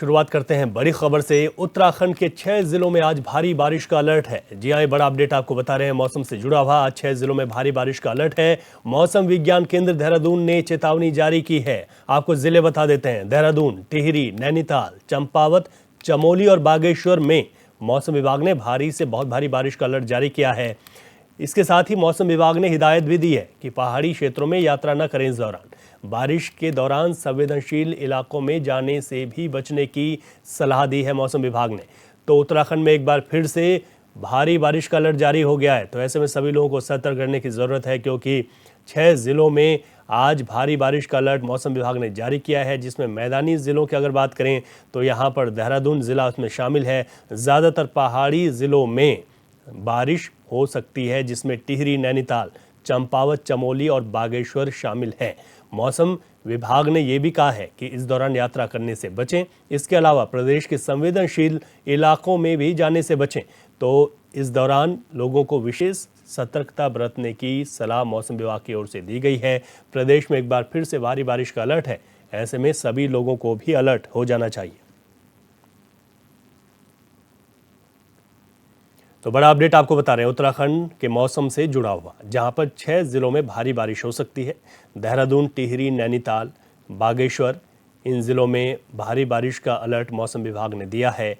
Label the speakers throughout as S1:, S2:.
S1: शुरुआत करते हैं बड़ी खबर से। उत्तराखंड के 6 जिलों में आज भारी बारिश का अलर्ट है। जी हां, ये बड़ा अपडेट आपको बता रहे हैं मौसम से जुड़ा हुआ। आज 6 जिलों में भारी बारिश का अलर्ट है। मौसम विज्ञान केंद्र देहरादून ने चेतावनी जारी की है। आपको जिले बता देते हैं, देहरादून, टिहरी, नैनीताल, चंपावत, चमोली और बागेश्वर में मौसम विभाग ने भारी से बहुत भारी बारिश का अलर्ट जारी किया है। इसके साथ ही मौसम विभाग ने हिदायत भी दी है कि पहाड़ी क्षेत्रों में यात्रा न करें। इस दौरान बारिश के दौरान संवेदनशील इलाकों में जाने से भी बचने की सलाह दी है मौसम विभाग ने। तो उत्तराखंड में एक बार फिर से भारी बारिश का अलर्ट जारी हो गया है। तो ऐसे में सभी लोगों को सतर्क रहने की ज़रूरत है, क्योंकि 6 जिलों में आज भारी बारिश का अलर्ट मौसम विभाग ने जारी किया है, जिसमें मैदानी ज़िलों की अगर बात करें तो यहाँ पर देहरादून ज़िला उसमें शामिल है। ज़्यादातर पहाड़ी ज़िलों में बारिश हो सकती है, जिसमें टिहरी, नैनीताल, चंपावत, चमोली और बागेश्वर शामिल हैं। मौसम विभाग ने यह भी कहा है कि इस दौरान यात्रा करने से बचें। इसके अलावा प्रदेश के संवेदनशील इलाकों में भी जाने से बचें। तो इस दौरान लोगों को विशेष सतर्कता बरतने की सलाह मौसम विभाग की ओर से दी गई है। प्रदेश में एक बार फिर से भारी बारिश का अलर्ट है। ऐसे में सभी लोगों को भी अलर्ट हो जाना चाहिए। तो बड़ा अपडेट आपको बता रहे हैं उत्तराखंड के मौसम से जुड़ा हुआ, जहां पर 6 जिलों में भारी बारिश हो सकती है। देहरादून, टिहरी, नैनीताल, बागेश्वर, इन जिलों में भारी बारिश का अलर्ट मौसम विभाग ने दिया है।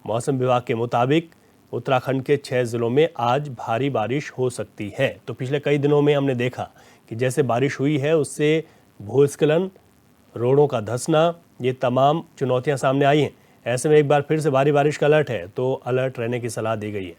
S1: मौसम विभाग के मुताबिक उत्तराखंड के 6 जिलों में आज भारी बारिश हो सकती है। तो पिछले कई दिनों में हमने देखा कि जैसे बारिश हुई है उससे भूस्खलन, रोडों का धंसना, ये तमाम चुनौतियाँ सामने आई हैं। ऐसे में एक बार फिर से भारी बारिश का अलर्ट है, तो अलर्ट रहने की सलाह दी गई है।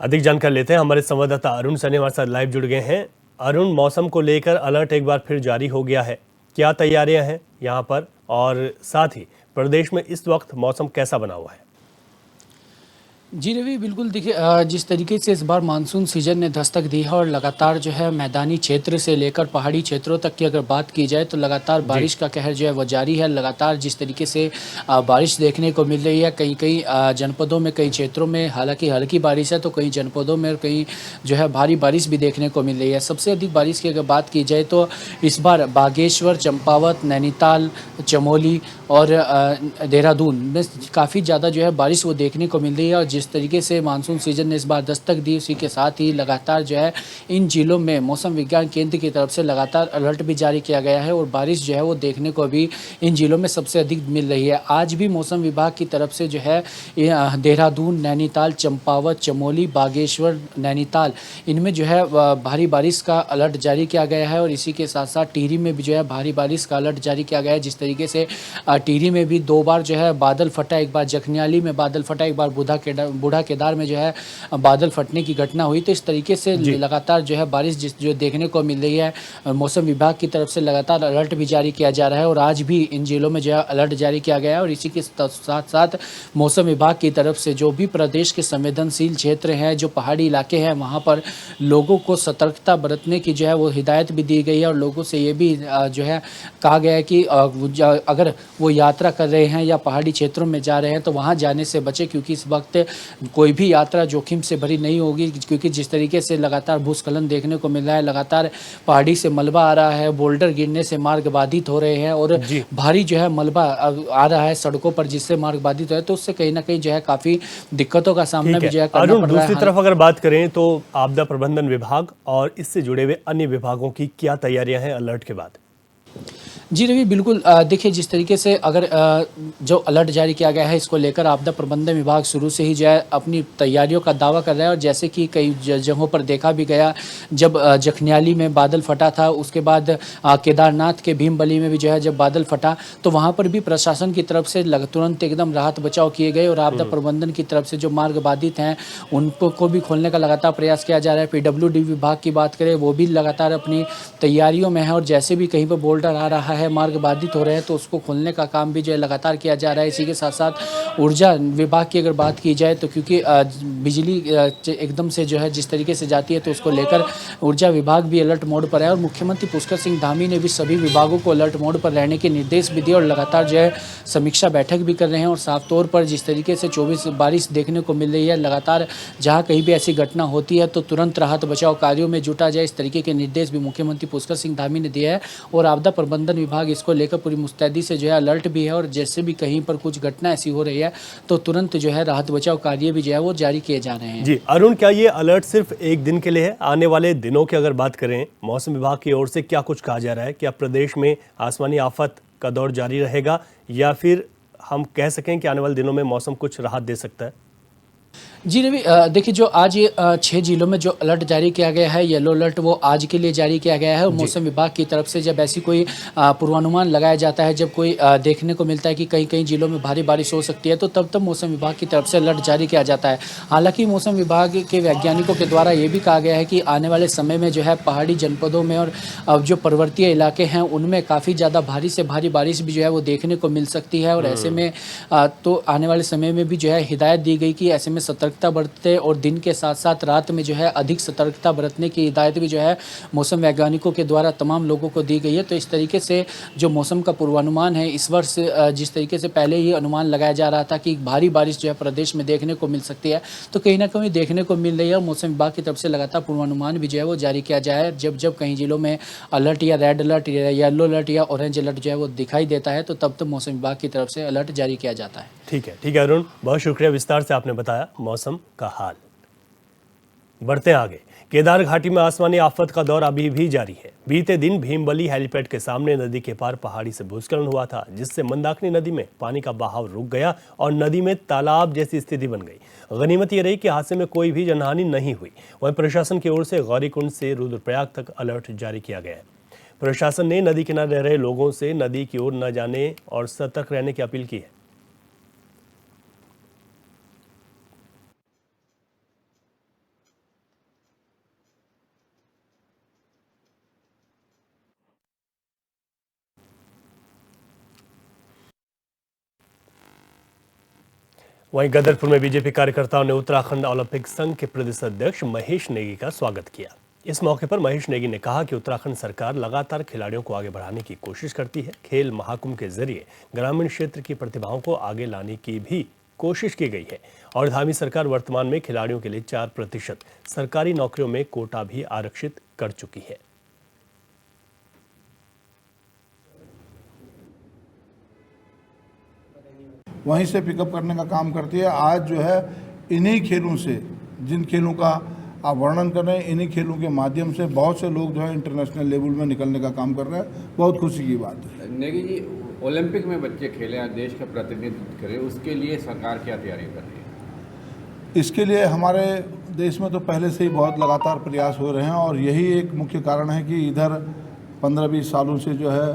S1: अधिक जानकारी लेते हैं, हमारे संवाददाता अरुण सने हमारे साथ लाइव जुड़ गए हैं। अरुण, मौसम को लेकर अलर्ट एक बार फिर जारी हो गया है, क्या तैयारियां हैं यहाँ पर, और साथ ही प्रदेश में इस वक्त मौसम कैसा बना हुआ है?
S2: जी रवि, बिल्कुल देखिए, जिस तरीके से इस बार मानसून सीजन ने दस्तक दी है और लगातार जो है मैदानी क्षेत्र से लेकर पहाड़ी क्षेत्रों तक की अगर बात की जाए तो लगातार बारिश का कहर जो है वो जारी है। लगातार जिस तरीके से बारिश देखने को मिल रही है, कई कई जनपदों में, कई क्षेत्रों में हालांकि हल्की बारिश है, तो कई जनपदों में कई जो है भारी बारिश भी देखने को मिल रही है। सबसे अधिक बारिश की अगर बात की जाए तो इस बार बागेश्वर, चंपावत, नैनीताल, चमोली और देहरादून में काफ़ी ज़्यादा जो है बारिश वो देखने को मिल रही है। और जिस तरीके से मानसून सीजन ने इस बार दस्तक दी, उसी के साथ ही लगातार जो है इन जिलों में मौसम विज्ञान केंद्र की तरफ से लगातार अलर्ट भी जारी किया गया है और बारिश जो है वो देखने को अभी इन जिलों में सबसे अधिक मिल रही है। आज भी मौसम विभाग की तरफ से जो है देहरादून, नैनीताल, चंपावत, चमोली, बागेश्वर, नैनीताल, इनमें जो है भारी बारिश का अलर्ट जारी किया गया है। और इसी के साथ साथ टिहरी में भी जो है भारी बारिश का अलर्ट जारी किया गया है। जिस तरीके से टिहरी में भी 2 बार जो है बादल फटा, एक बार जखनियाली में बादल फटा, एक बार बूढ़ा केदार में जो है बादल फटने की घटना हुई। तो इस तरीके से लगातार जो है बारिश जो देखने को मिल रही है, मौसम विभाग की तरफ से लगातार अलर्ट भी जारी किया जा रहा है और आज भी इन जिलों में जो है अलर्ट जारी किया गया है। और इसी के साथ साथ मौसम विभाग की तरफ से जो भी प्रदेश के संवेदनशील क्षेत्र हैं, जो पहाड़ी इलाके हैं, वहाँ पर लोगों को सतर्कता बरतने की जो है वो हिदायत भी दी गई है। और लोगों से ये भी जो है कहा गया है कि अगर वो यात्रा कर रहे हैं या पहाड़ी क्षेत्रों में जा रहे हैं तो वहाँ जाने से बचें, क्योंकि इस वक्त कोई भी यात्रा जोखिम से भरी नहीं होगी। क्योंकि जिस तरीके से लगातार भूस्खलन देखने को मिल रहा है, लगातार पहाड़ी से मलबा आ रहा है, बोल्डर गिरने से मार्ग बाधित हो रहे हैं और भारी जो है मलबा आ रहा है सड़कों पर, जिससे मार्ग बाधित हो रहा है। तो उससे कहीं ना कहीं जो है काफ़ी दिक्कतों का सामना भी जो है करना पड़ रहा है।
S1: दूसरी तरफ अगर बात करें तो आपदा प्रबंधन विभाग और इससे जुड़े हुए अन्य विभागों की क्या तैयारियां हैं अलर्ट के बाद?
S2: जी रवि, बिल्कुल देखिए, जिस तरीके से अगर जो अलर्ट जारी किया गया है, इसको लेकर आपदा प्रबंधन विभाग शुरू से ही जो है अपनी तैयारियों का दावा कर रहा है। और जैसे कि कई जगहों पर देखा भी गया, जब जखनियाली में बादल फटा था, उसके बाद केदारनाथ के भीमबली में भी जो है जब बादल फटा, तो वहाँ पर भी प्रशासन की तरफ से तुरंत एकदम राहत बचाव किए गए। और आपदा प्रबंधन की तरफ से जो मार्ग बाधित हैं उनको भी खोलने का लगातार प्रयास किया जा रहा है। PWD विभाग की बात करें, वो भी लगातार अपनी तैयारियों में है और जैसे भी कहीं पर बोल्डर आ रहा है है, मार्ग बाधित हो रहे हैं तो उसको खोलने का काम भी जो है लगातार किया जा रहा है। इसी के साथ साथ ऊर्जा विभाग की अगर बात की जाए तो क्योंकि बिजली एकदम से जो है जिस तरीके से जाती है तो उसको लेकर ऊर्जा विभाग भी अलर्ट मोड पर है और मुख्यमंत्री पुष्कर सिंह धामी ने भी सभी विभागों को अलर्ट मोड पर रहने के निर्देश भी दिए और लगातार जो है समीक्षा बैठक भी कर रहे हैं। और साफ तौर पर जिस तरीके से 24 बारिश देखने को मिल रही है, लगातार जहां कहीं भी ऐसी घटना होती है तो तुरंत राहत बचाव कार्यों में जुटा जाए, इस तरीके के निर्देश भी मुख्यमंत्री पुष्कर सिंह धामी ने दिया है। और आपदा प्रबंधन विभाग इसको लेकर पूरी मुस्तैदी से जो है अलर्ट भी है और जैसे भी कहीं पर कुछ घटना ऐसी हो रही है तो तुरंत जो है राहत बचाव कार्य भी जो है वो जारी किए जा रहे हैं।
S1: जी अरुण, क्या ये अलर्ट सिर्फ एक दिन के लिए है? आने वाले दिनों की अगर बात करें, मौसम विभाग की ओर से क्या कुछ कहा जा रहा है? क्या प्रदेश में आसमानी आफत का दौर जारी रहेगा या फिर हम कह सकें कि आने वाले दिनों में मौसम कुछ राहत दे सकता है?
S2: जी रवि, देखिए जो आज ये 6 जिलों में जो अलर्ट जारी किया गया है, येलो अलर्ट, वो आज के लिए जारी किया गया है। और मौसम विभाग की तरफ से जब ऐसी कोई पूर्वानुमान लगाया जाता है, जब कोई देखने को मिलता है कि कहीं कहीं जिलों में भारी बारिश हो सकती है तो तब मौसम विभाग की तरफ से अलर्ट जारी किया जाता है। हालांकि मौसम विभाग के वैज्ञानिकों के द्वारा ये भी कहा गया है कि आने वाले समय में जो है पहाड़ी जनपदों में और जो पर्वतीय इलाके हैं उनमें काफ़ी ज़्यादा भारी से भारी बारिश भी जो है वो देखने को मिल सकती है। और ऐसे में तो आने वाले समय में भी जो है हिदायत दी गई कि ऐसे में सतर्कता बरते और दिन के साथ साथ रात में जो है अधिक सतर्कता बरतने की हिदायत भी जो है मौसम वैज्ञानिकों के द्वारा तमाम लोगों को दी गई है। तो इस तरीके से जो मौसम का पूर्वानुमान है इस वर्ष, जिस तरीके से पहले ही अनुमान लगाया जा रहा था कि भारी बारिश जो है प्रदेश में देखने को मिल सकती है, तो कहीं ना कहीं देखने को मिल रही है। और मौसम विभाग की तरफ से लगातार पूर्वानुमान भी जो है वो जारी किया जाए। जब कहीं जिलों में अलर्ट या रेड अलर्ट या येलो अलर्ट या ऑरेंज अलर्ट जो है वो दिखाई देता है तो तब मौसम विभाग की तरफ से अलर्ट जारी किया जाता है।
S1: ठीक है अरुण, बहुत शुक्रिया, विस्तार से आपने बताया मौसम का हाल। बढ़ते हैं आगे। केदार घाटी में आसमानी आफत का दौर अभी भी जारी है। बीते दिन भीमबली हेलीपैड के सामने नदी के पार पहाड़ी से भूस्खलन हुआ था, जिससे मंदाकिनी नदी में पानी का बहाव रुक गया और नदी में तालाब जैसी स्थिति बन गई। गनीमत ये रही कि हादसे में कोई भी जनहानि नहीं हुई। वहीं प्रशासन की ओर से गौरीकुंड से रुद्रप्रयाग तक अलर्ट जारी किया गया है। प्रशासन ने नदी किनारे रह रहे लोगों से नदी की ओर न जाने और सतर्क रहने की अपील की है। वहीं गदरपुर में बीजेपी कार्यकर्ताओं ने उत्तराखंड ओलंपिक संघ के प्रदेश अध्यक्ष महेश नेगी का स्वागत किया। इस मौके पर महेश नेगी ने कहा कि उत्तराखंड सरकार लगातार खिलाड़ियों को आगे बढ़ाने की कोशिश करती है। खेल महाकुंभ के जरिए ग्रामीण क्षेत्र की प्रतिभाओं को आगे लाने की भी कोशिश की गई है और धामी सरकार वर्तमान में खिलाड़ियों के लिए 4% सरकारी नौकरियों में कोटा भी आरक्षित कर चुकी है।
S3: वहीं से पिकअप करने का काम करती है। आज जो है इन्हीं खेलों से, जिन खेलों का आप वर्णन कर रहे हैं, इन्हीं खेलों के माध्यम से बहुत से लोग जो है इंटरनेशनल लेवल में निकलने का काम कर रहे हैं। बहुत खुशी की बात है।
S4: नेगी जी, ओलंपिक में बच्चे खेले और देश का प्रतिनिधित्व करें, उसके लिए सरकार क्या तैयारी कर रही है?
S3: इसके लिए हमारे देश में तो पहले से ही बहुत लगातार प्रयास हो रहे हैं और यही एक मुख्य कारण है कि इधर 15-20 सालों से जो है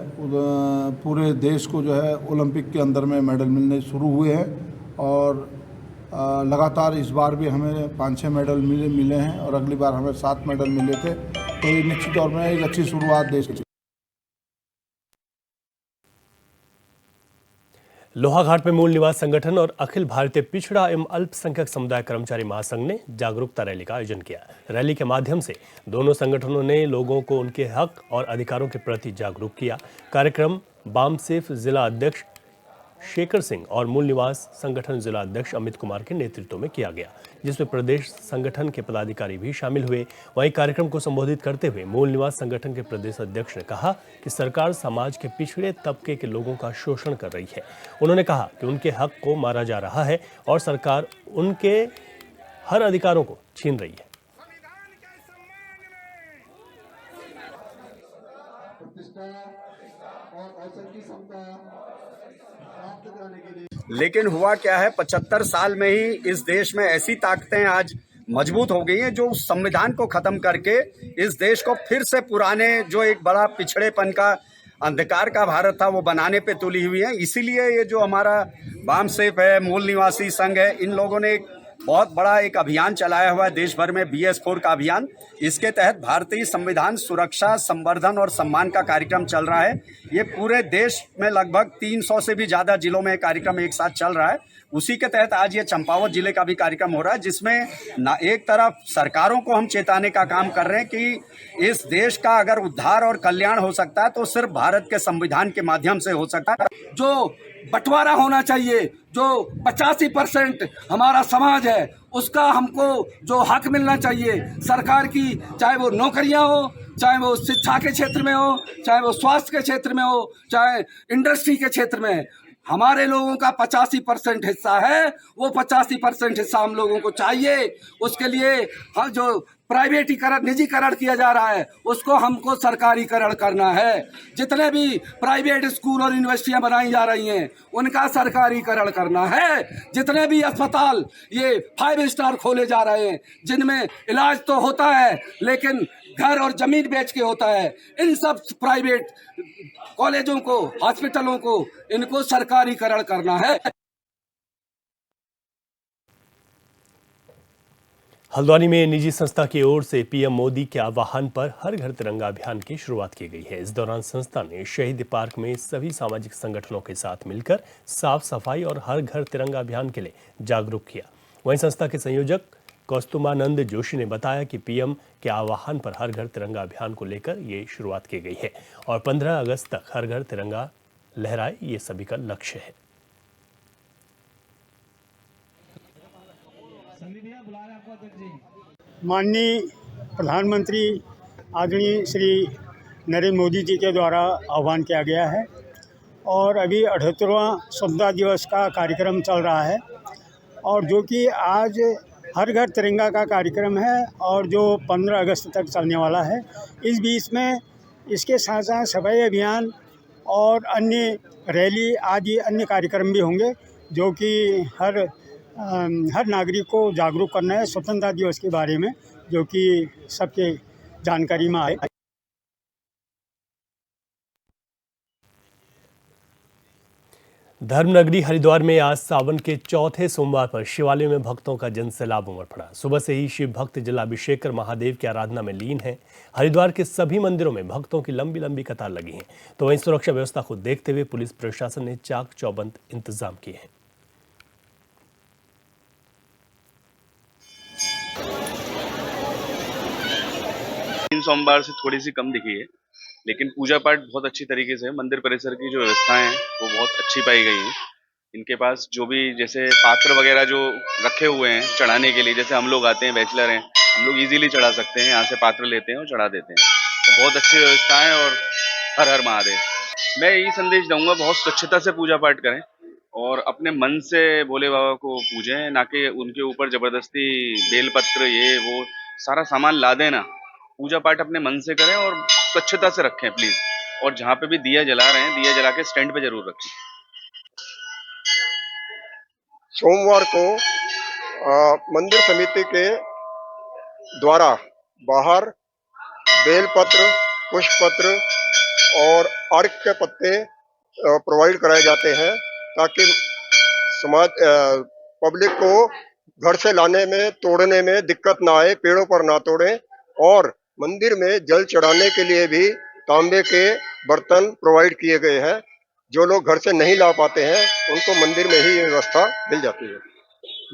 S3: पूरे देश को जो है ओलंपिक के अंदर में मेडल मिलने शुरू हुए हैं और लगातार इस बार भी हमें 5-6 मेडल मिले हैं और अगली बार हमें 7 मेडल मिले थे। तो ये निश्चित तौर में एक अच्छी शुरुआत देश की।
S1: लोहाघाट में मूल निवास संगठन और अखिल भारतीय पिछड़ा एवं अल्पसंख्यक समुदाय कर्मचारी महासंघ ने जागरूकता रैली का आयोजन किया। रैली के माध्यम से दोनों संगठनों ने लोगों को उनके हक और अधिकारों के प्रति जागरूक किया। कार्यक्रम बामसेफ जिला अध्यक्ष शेखर सिंह और मूल निवास संगठन जिला अध्यक्ष अमित कुमार के नेतृत्व में किया गया, जिसमें प्रदेश संगठन के पदाधिकारी भी शामिल हुए। वहीं कार्यक्रम को संबोधित करते हुए मूल निवास संगठन के प्रदेश अध्यक्ष ने कहा कि सरकार समाज के पिछड़े तबके के लोगों का शोषण कर रही है। उन्होंने कहा कि उनके हक को मारा जा रहा है और सरकार उनके हर अधिकारों को छीन रही है।
S5: लेकिन हुआ क्या है, 75 साल में ही इस देश में ऐसी ताकतें आज मजबूत हो गई हैं जो उस संविधान को खत्म करके इस देश को फिर से पुराने जो एक बड़ा पिछड़ेपन का अंधकार का भारत था वो बनाने पे तुली हुई है। इसीलिए ये जो हमारा बामसेफ है, मूल निवासी संघ है, इन लोगों ने एक बहुत बड़ा एक अभियान चलाया हुआ है देश भर में, BS4 का अभियान। इसके तहत भारतीय संविधान सुरक्षा, संवर्धन और सम्मान का कार्यक्रम चल रहा है। ये पूरे देश में लगभग 300 से भी ज़्यादा जिलों में कार्यक्रम एक साथ चल रहा है। उसी के तहत आज ये चंपावत जिले का भी कार्यक्रम हो रहा है, जिसमें ना एक तरफ सरकारों को हम चेताने का काम कर रहे हैं कि इस देश का अगर उद्धार और कल्याण हो सकता है तो सिर्फ भारत के संविधान के माध्यम से हो सकता है।
S6: जो बंटवारा होना चाहिए, जो 85% हमारा समाज है उसका हमको जो हक मिलना चाहिए सरकार की, चाहे वो नौकरियां हो, चाहे वो शिक्षा के क्षेत्र में हो, चाहे वो स्वास्थ्य के क्षेत्र में हो, चाहे इंडस्ट्री के क्षेत्र में, हमारे लोगों का 85% हिस्सा है। वो 85% हिस्सा हम लोगों को चाहिए। उसके लिए हम जो प्राइवेटीकरण, निजीकरण किया जा रहा है उसको हमको सरकारीकरण करना है। जितने भी प्राइवेट स्कूल और यूनिवर्सिटियां बनाई जा रही हैं उनका सरकारीकरण करना है। जितने भी अस्पताल ये 5 स्टार खोले जा रहे हैं जिनमें इलाज तो होता है लेकिन घर और जमीन बेच के होता है, इन सब प्राइवेट कॉलेजों को, हॉस्पिटलों को, इनको सरकारीकरण करना है।
S1: हल्द्वानी में निजी संस्था की ओर से पीएम मोदी के आह्वान पर हर घर तिरंगा अभियान की शुरुआत की गई है। इस दौरान संस्था ने शहीद पार्क में सभी सामाजिक संगठनों के साथ मिलकर साफ सफाई और हर घर तिरंगा अभियान के लिए जागरूक किया। वहीं संस्था के संयोजक कौस्तुमानंद जोशी ने बताया कि पीएम के आह्वान पर हर घर तिरंगा अभियान को लेकर ये शुरुआत की गई है और 15 अगस्त तक हर घर तिरंगा लहराए, ये सभी का लक्ष्य है।
S7: माननीय प्रधानमंत्री आदरणीय श्री नरेंद्र मोदी जी के द्वारा आह्वान किया गया है और अभी 78वां स्वतंत्रता दिवस का कार्यक्रम चल रहा है और जो कि आज हर घर तिरंगा का कार्यक्रम है और जो 15 अगस्त तक चलने वाला है। इस बीच में इसके साथ साथ सफाई अभियान और अन्य रैली आदि अन्य कार्यक्रम भी होंगे जो कि हर नागरिक को जागरूक करना है स्वतंत्रता दिवस के बारे में, जो कि सबके जानकारी में आए।
S1: धर्मनगरी हरिद्वार में आज सावन के चौथे सोमवार पर शिवालय में भक्तों का जनसैलाब उमड़ पड़ा। सुबह से ही शिव भक्त जलाभिषेक कर महादेव की आराधना में लीन हैं। हरिद्वार के सभी मंदिरों में भक्तों की लंबी लंबी कतार लगी है। तो वहीं सुरक्षा व्यवस्था को देखते हुए पुलिस प्रशासन ने चाक चौबंद इंतजाम किए हैं।
S8: सोमवार से थोड़ी सी कम दिखी है, लेकिन पूजा पाठ बहुत अच्छी तरीके से, मंदिर परिसर की जो व्यवस्थाएं हैं वो बहुत अच्छी पाई गई हैं। इनके पास जो भी जैसे पात्र वगैरह जो रखे हुए हैं चढ़ाने के लिए, जैसे हम लोग आते हैं, बैचलर हैं, हम लोग इजीली चढ़ा सकते हैं, यहाँ से पात्र लेते हैं और चढ़ा देते हैं। तो बहुत अच्छी व्यवस्था है और हर हर महादेव। मैं यही संदेश दूंगा, बहुत स्वच्छता से पूजा पाठ करें और अपने मन से भोले बाबा को पूजें, ना कि उनके ऊपर जबरदस्ती बेलपत्र ये वो सारा सामान ला देना। पूजा पाठ अपने मन से करें और स्वच्छता से रखें प्लीज। और जहाँ पे भी दिया जला रहे हैं, दिया जला के स्टैंड पे जरूर रखें।
S9: सोमवार को मंदिर समिति के द्वारा बाहर बेलपत्र, पुष्पपत्र और अर्घ के पत्ते प्रोवाइड कराए जाते हैं ताकि समाज पब्लिक को घर से लाने में, तोड़ने में दिक्कत ना आए, पेड़ों पर ना तोड़ें। और मंदिर में जल चढ़ाने के लिए भी तांबे के बर्तन प्रोवाइड किए गए हैं। जो लोग घर से नहीं ला पाते हैं उनको मंदिर में ही ये व्यवस्था मिल जाती है।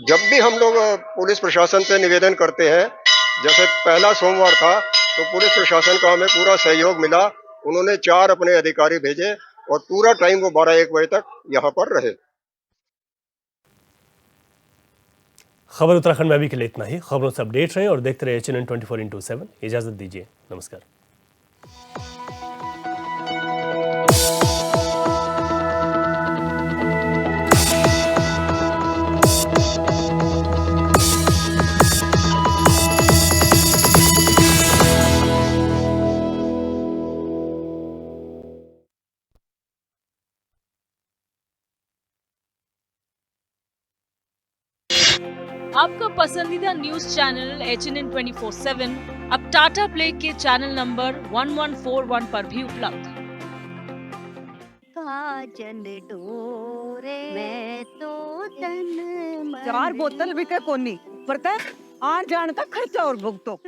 S9: जब भी हम लोग पुलिस प्रशासन से निवेदन करते हैं, जैसे पहला सोमवार था तो पुलिस प्रशासन का हमें पूरा सहयोग मिला। उन्होंने 4 अपने अधिकारी भेजे और पूरा टाइम वो 12-1 बजे तक यहाँ पर रहे।
S1: खबर उत्तराखंड में अभी के लिए इतना ही। खबरों से अपडेट रहें और देखते रहे HNN 24/7। इजाजत दीजिए, नमस्कार।
S10: आपका पसंदीदा न्यूज चैनल HNN 24/7 अब टाटा प्ले के चैनल नंबर 1141 पर भी उपलब्ध।
S11: काजल डोरे मैं तो तन 4 बोतल बिके कोनी पर आन जान का खर्चा और भुगतो।